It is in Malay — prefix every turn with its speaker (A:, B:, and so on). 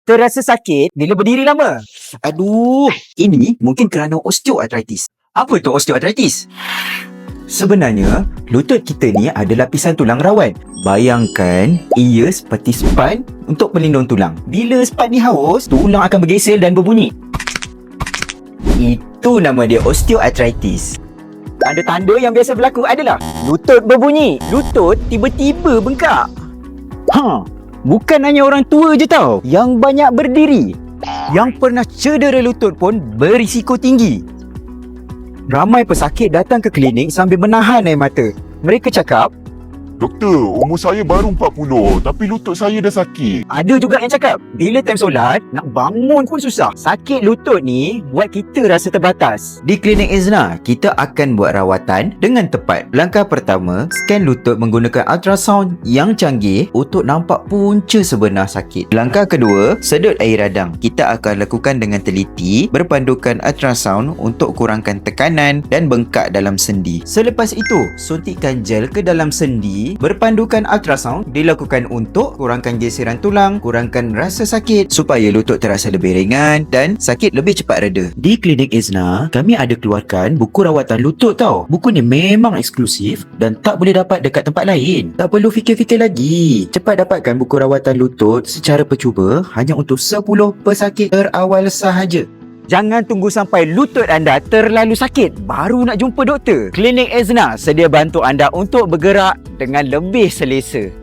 A: terasa sakit bila berdiri lama.
B: Aduh, ini mungkin kerana osteoarthritis. Apa tu osteoarthritis? Sebenarnya, lutut kita ni ada lapisan tulang rawan. Bayangkan ia seperti span untuk pelindung tulang. Bila span ni haus, tulang akan bergesel dan berbunyi. Itu nama dia osteoarthritis.
A: Tanda-tanda yang biasa berlaku adalah lutut berbunyi, lutut tiba-tiba bengkak. Bukan hanya orang tua je tau yang banyak berdiri. Yang pernah cedera lutut pun berisiko tinggi. Ramai pesakit datang ke klinik sambil menahan air mata. Mereka cakap,
C: Doktor, umur saya baru 40 tapi lutut saya dah sakit.
A: ada juga yang cakap, bila time solat, nak bangun pun susah. Sakit lutut ni buat kita rasa terbatas.
B: Di Klinik Ezna, kita akan buat rawatan dengan tepat. Langkah pertama, scan lutut menggunakan ultrasound yang canggih untuk nampak punca sebenar sakit. Langkah kedua, sedut air radang. Kita akan lakukan dengan teliti berpandukan ultrasound untuk kurangkan tekanan dan bengkak dalam sendi. Selepas itu, suntikkan gel ke dalam sendi berpandukan ultrasound dilakukan untuk kurangkan geseran tulang, kurangkan rasa sakit supaya lutut terasa lebih ringan dan sakit lebih cepat reda. Di Klinik Ezna, kami ada keluarkan buku rawatan lutut tau. Buku ni memang eksklusif dan tak boleh dapat dekat tempat lain. Tak perlu fikir-fikir lagi. Cepat dapatkan buku rawatan lutut secara percuba hanya untuk 10 pesakit terawal sahaja.
A: Jangan tunggu sampai lutut anda terlalu sakit baru nak jumpa doktor. Klinik Ezna sedia bantu anda untuk bergerak dengan lebih selesa.